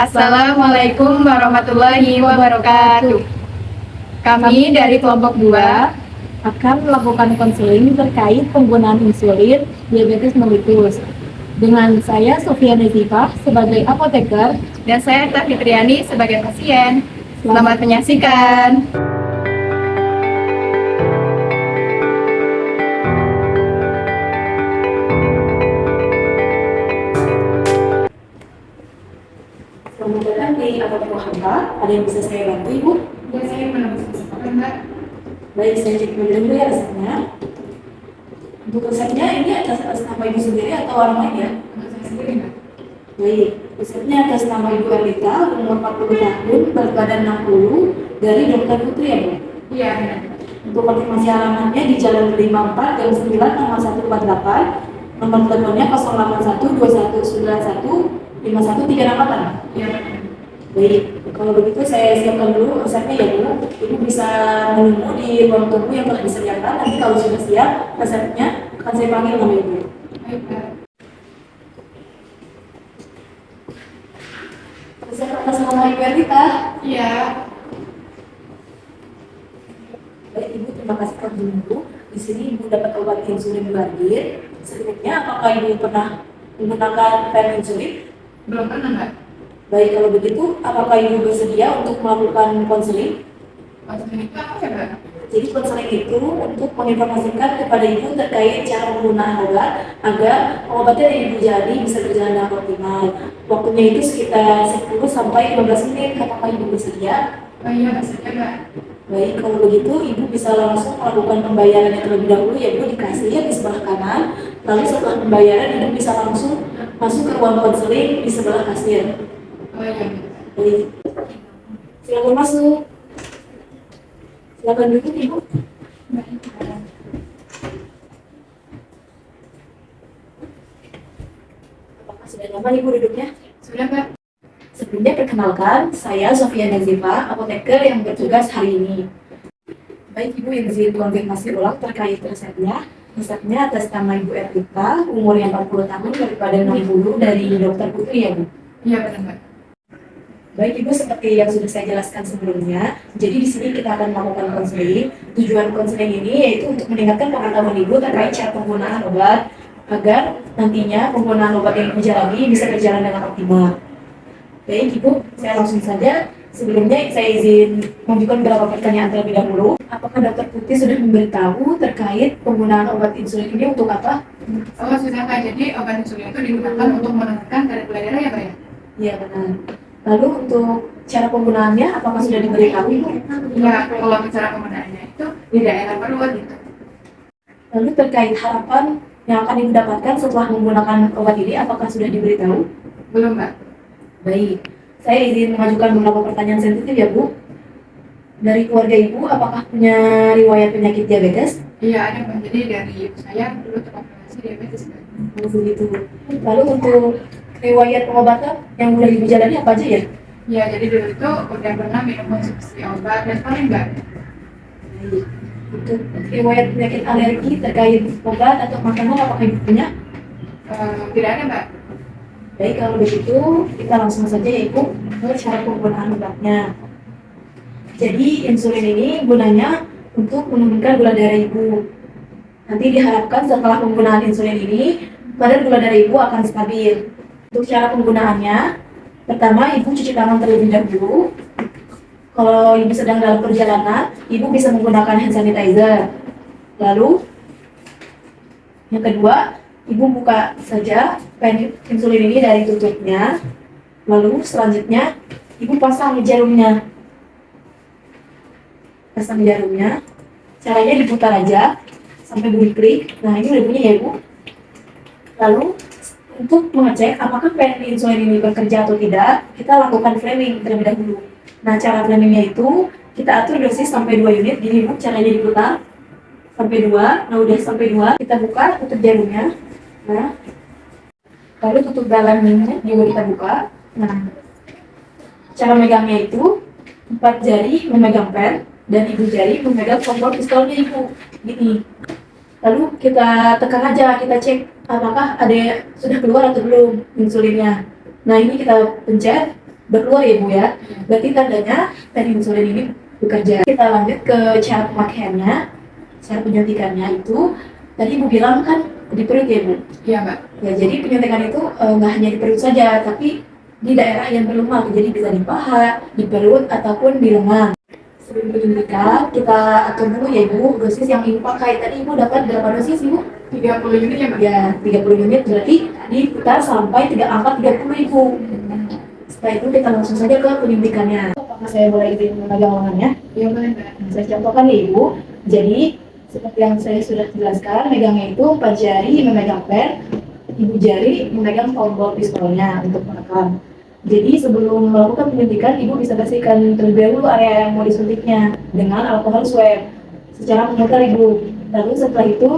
Assalamualaikum warahmatullahi wabarakatuh. Kami dari kelompok 2 akan melakukan konseling terkait penggunaan insulin diabetes mellitus. Dengan saya Sofia Nezifa sebagai apoteker dan saya Teh Fitriani sebagai pasien. Selamat menyaksikan. Selamat datang di Apotek Hamba. Ada yang bisa saya bantu, Ibu? Ya, saya menembus kesempatan, Mbak. Baik, saya cek dulu ya resepnya. Untuk resepnya ini atas nama Ibu sendiri atau orang lain ya? Untuk saya sendiri, Mbak. Baik, resepnya atas nama Ibu Erlita, umur 40 tahun, berat badan 60, dari Dokter Putri ya, Bu? Iya, benar. Untuk konfirmasi alamatnya di Jalan 54, Gang 9, nomor 148. Nomor teleponnya 081 2191 5138. Iya, benar. Baik, kalau begitu saya siapkan dulu resepnya ya Bu. Ibu bisa menunggu di ruang tunggu yang telah disediakan. Nanti kalau sudah siap resepnya akan saya panggil nama Ibu. Baik, Mbak. Resep atas nama Ibu Erlita. Iya. Baik Ibu, terima kasih telah menunggu. Di sini Ibu dapat obat insulin Glargir. Sebelumnya apakah Ibu pernah menggunakan pen insulin? Belum pernah, Mbak. Baik, kalau begitu apakah Ibu bersedia untuk melakukan konseling? Konseling itu apa ya, Mbak? Jadi konseling itu untuk menginformasikan kepada Ibu terkait cara penggunaan obat agar obatnya dari Ibu jadi bisa berjalan dengan optimal. Waktunya itu sekitar 10 sampai 15 menit. Apakah Ibu bersedia? Oh iya, bersedia, Mbak. Baik, kalau begitu Ibu bisa langsung melakukan pembayarannya terlebih dahulu ya Bu, di kasir di sebelah kanan. Lalu setelah pembayaran Ibu bisa langsung masuk ke ruang konseling di sebelah kasir. Oh iya, Mbak. Baik, silakan masuk. Silakan duduk Ibu. Apakah sudah nyaman Ibu duduknya? Sudah, Mbak. Sebelumnya perkenalkan, saya Sofia Nezifa, apoteker yang bertugas hari ini. Baik Ibu, izin konfirmasi ulang terkait resepnya. Resepnya atas nama Ibu Erlita, umurnya 40 tahun, berat badan 60, dari Dokter Putri ya Bu? Iya, benar, Mbak. Baik Ibu, seperti yang sudah saya jelaskan sebelumnya, jadi di sini kita akan melakukan konseling. Tujuan konseling ini yaitu untuk meningkatkan pengetahuan Ibu terkait cara penggunaan obat, agar nantinya penggunaan obat yang Ibu jalani bisa berjalan dengan optimal. Baik Ibu, saya langsung saja. Sebelumnya saya izin mengajukan beberapa pertanyaan terlebih dahulu. Apakah Dokter Putri sudah memberitahu terkait penggunaan obat insulin ini untuk apa? Oh, sudah, Kak. Jadi obat insulin itu digunakan untuk menurunkan kadar gula darah ya, Pak ya? Iya benar. Lalu untuk cara penggunaannya, apakah sudah diberitahu Ibu? Iya, kalau bicara penggunaannya itu di daerah perut gitu. Lalu terkait harapan yang akan Ibu dapatkan setelah menggunakan obat ini, apakah sudah diberitahu? Belum, Mbak. Baik, saya izin mengajukan beberapa pertanyaan sensitif ya Bu. Dari keluarga Ibu, apakah punya riwayat penyakit diabetes? Iya, ada, Mbak. Jadi dari ibu saya dulu terkonfirmasi diabetes, Mbak. Begitu. Lalu untuk riwayat pengobatan yang sudah Ibu jalani apa aja ya? Iya, jadi dulu itu udah pernah minum konsumsi obat dan paling Mbak. Baik. Untuk riwayat penyakit alergi terkait obat atau makanan, apakah Ibu punya? Tidak ada, Mbak. Baik, kalau begitu kita langsung saja ya Ibu ke cara penggunaan obatnya. Jadi insulin ini gunanya untuk menurunkan gula darah Ibu. Nanti diharapkan setelah penggunaan insulin ini, kadar gula darah Ibu akan stabil. Untuk cara penggunaannya, pertama Ibu cuci tangan terlebih dahulu. Kalau Ibu sedang dalam perjalanan, Ibu bisa menggunakan hand sanitizer. Lalu, yang kedua, Ibu buka saja pen insulin ini dari tutupnya. Lalu selanjutnya Ibu pasang jarumnya. Pasang jarumnya. Caranya diputar aja sampai bunyi klik. Nah, ini udah bunyi ya Ibu. Lalu untuk mengecek apakah pen insulin ini bekerja atau tidak, kita lakukan framing terlebih dahulu. Nah, cara framingnya itu kita atur dosis sampai 2 unit. Gini Bu, caranya diputar sampai 2. Nah, udah sampai 2, kita buka tutup jarumnya. Nah, lalu tutup dalamnya juga kita buka. Nah, cara megangnya itu 4 jari memegang pen dan ibu jari memegang tombol pistolnya Ibu. Gini. Lalu kita tekan aja, kita cek apakah ada sudah keluar atau belum insulinnya. Nah, ini kita pencet. berkeluar ya Bu ya. Berarti tandanya peninsulin ini bekerja. Kita lanjut ke cara pemakaiannya, cara penyuntikannya itu. Tadi Ibu bilang kan di perut ya Bu? Iya Mbak. Ya, jadi penyuntikan itu nggak hanya di perut saja, tapi di daerah yang berlemak. Jadi bisa di paha, di perut, ataupun di lengan. Sebelum penyuntikan, kita atur dulu ya Ibu, dosis yang Ibu pakai. Tadi Ibu dapat berapa dosis Ibu? 30 unit ya Mbak? Ya, 30 unit berarti diputar sampai angka 30 Ibu. Setelah itu kita langsung saja ke penyuntikannya. Apakah saya boleh izin memegang lengannya? Iya boleh Mbak. Saya contohkan ya Ibu. Jadi seperti yang saya sudah jelaskan, megangnya itu 4 jari memegang pen, ibu jari memegang tombol pistolnya untuk menekan. Jadi sebelum melakukan penyuntikan, ibu bisa bersihkan terlebih dahulu area yang mau disuntiknya dengan alkohol swab secara memutar ibu. Lalu setelah itu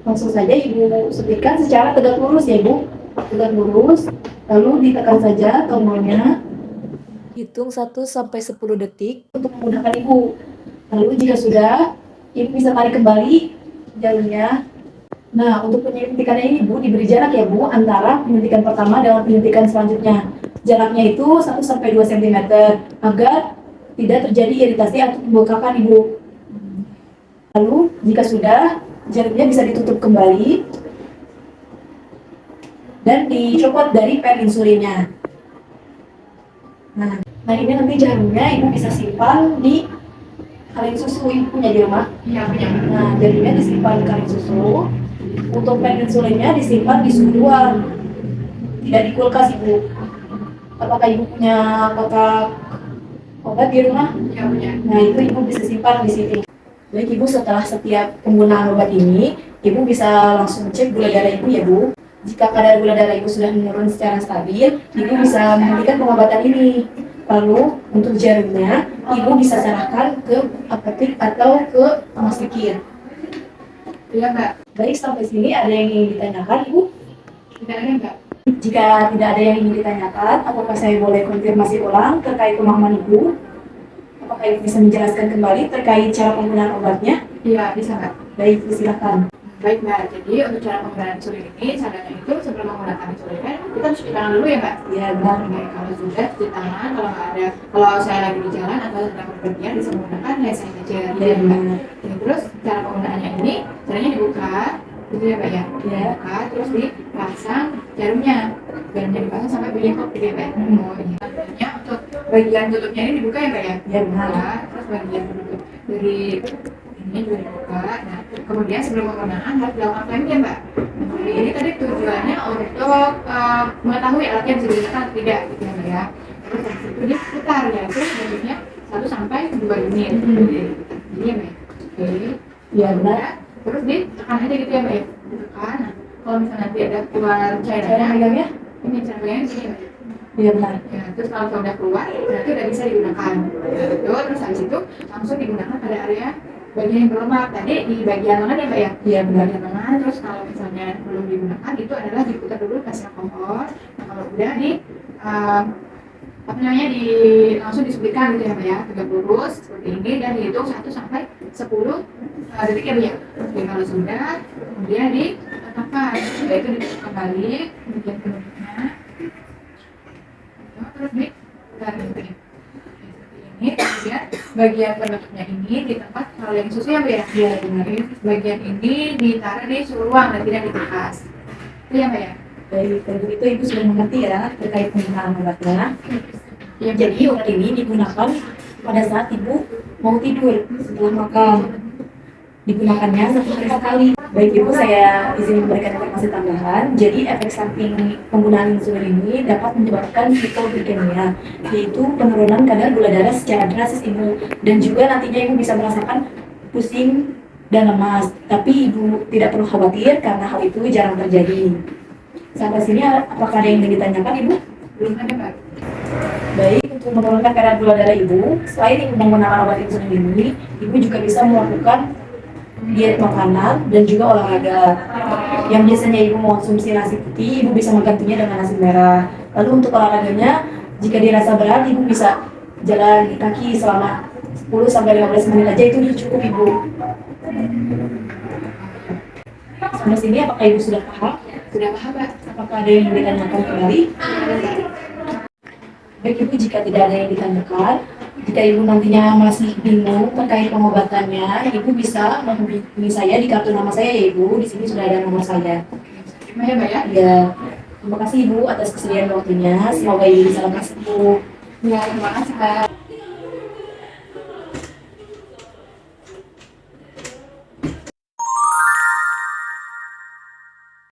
langsung saja ibu suntikan secara tegak lurus ya ibu, tegak lurus. Lalu ditekan saja tombolnya. Hitung 1 sampai 10 detik untuk memudahkan ibu. Lalu jika sudah, ibu bisa tarik kembali jalurnya. Nah, untuk penyuntikannya ini Bu, diberi jarak ya Bu, antara penyuntikan pertama dengan penyuntikan selanjutnya. Jaraknya itu 1 sampai 2 cm agar tidak terjadi iritasi atau pembengkakan Ibu. Lalu, jika sudah, jarumnya bisa ditutup kembali dan dicopot dari pen insulinnya. Nah ini nanti jarumnya Ibu bisa simpan di kaleng susu. Ibu punya di rumah? Iya punya Mbak. Nah, jarumnya disimpan di kaleng susu. Untuk pen insulinnya disimpan di suhu ruang, tidak di kulkas Ibu. Apakah Ibu punya kotak obat di rumah? Iya punya. Nah itu Ibu bisa simpan di sini. Baik Ibu, setelah setiap penggunaan obat ini, Ibu bisa langsung cek gula darah Ibu ya Bu. Jika kadar gula darah Ibu sudah menurun secara stabil, Ibu bisa menghentikan pengobatan ini. Lalu untuk jarumnya, Ibu bisa serahkan ke apotek atau ke Mas Fikir. Iya Mbak. Baik, sampai sini ada yang ingin ditanyakan Ibu? Tidak ada Mbak. Jika tidak ada yang ingin ditanyakan, apakah saya boleh konfirmasi ulang terkait pemahaman Ibu? Apakah Ibu bisa menjelaskan kembali terkait cara penggunaan obatnya? Iya bisa Mbak. Baik, silakan. Baik Mbak, jadi untuk cara penggunaan insulin ini, caranya itu sebelum menggunakan insulin kan kita harus cuci tangan dulu ya Mbak? Ya, benar. Baik, kalau sudah cuci tangan, kalau nggak ada, kalau saya lagi di jalan atau sedang bepergian bisa menggunakan hand sanitizer gitu ya Mbak. Jadi, terus cara penggunaannya ini, caranya dibuka, gitu ya Mbak ya? Ya. Dibuka, terus dipasang jarumnya dipasang sampai bengkok gitu ya Mbak? Oh ini tentunya untuk bagian tutupnya ini dibuka ya Mbak ya? Ya, benar. Dibuka, terus bagian penutup dari ini juga dibuka. Nah, kemudian sebelum penggunaan harus dilakukan framing ya Mbak. Jadi ini tadi tujuannya untuk mengetahui alatnya bisa digunakan atau tidak gitu ya Mbak ya. Terus habis itu diputar ya, terus bentuknya 1 sampai 2 unit. Jadi ya Mbak. Oke. Ya, benar. Terus ditekan aja gitu ya Mbak ya. Ditekan. Nah, kalau misalnya nanti ada keluar Cara cairannya, megangnya? ini cara megangnya sini Mbak. Ya, benar. Ya, terus kalau udah keluar, berarti udah bisa digunakan. Gitu. Terus habis itu langsung digunakan pada area bagian yang berlemak. Tadi di bagian lengan ya Mbak ya? Iya, Di benar. bagian lengan, terus kalau misalnya belum digunakan, itu adalah diputar dulu kasih alkohol. Nah kalau udah langsung disuntikan gitu ya Mbak ya, tegak lurus seperti ini dan dihitung 1 sampai 10 detik ya Bu ya. Jadi kalau sudah, kemudian diletakkan, yaitu ditutup kembali bagian penutupnya. Terus diputar gitu ya. Ini kemudian bagian penutupnya ini di tempat kaleng susu ya Bu ya? Iya, benar. Bagian ini ditaruh di suhu ruang dan tidak di kulkas. Itu ya Mbak ya? Baik, kalau begitu Ibu sudah mengerti ya terkait penggunaan obatnya. Iya. Jadi obat ini digunakan pada saat Ibu mau tidur setelah makan. Digunakannya 1 hari sekali. Baik Ibu, saya izin memberikan informasi tambahan. Jadi efek samping penggunaan insulin ini dapat menyebabkan hipoglikemia, yaitu penurunan kadar gula darah secara drastis Ibu. Dan juga nantinya Ibu bisa merasakan pusing dan lemas. Tapi Ibu tidak perlu khawatir karena hal itu jarang terjadi. Sampai sini apakah ada yang ingin ditanyakan Ibu? Belum ada Mbak. Baik, untuk menurunkan kadar gula darah Ibu, selain Ibu menggunakan obat insulin ini, Ibu juga bisa melakukan diet makanan dan juga olahraga. Yang biasanya Ibu mengonsumsi nasi putih, Ibu bisa menggantinya dengan nasi merah. Lalu untuk olahraganya, jika dirasa berat, Ibu bisa jalan kaki selama 10 sampai 15 menit aja, itu udah cukup Ibu. Sampai sini apakah Ibu sudah paham? Sudah paham Mbak? Apakah ada yang ditanyakan kembali? Baik Ibu, jika tidak ada yang ditanyakan, jika Ibu nantinya masih bingung terkait pengobatannya, Ibu bisa menghubungi saya di kartu nama saya ya Ibu. Di sini sudah ada nomor saya. Terima ya Mbak ya. Ya, terima kasih Ibu atas kesediaan waktunya. Semoga Ibu bisa lekas sembuh. Ya, terima kasih Mbak.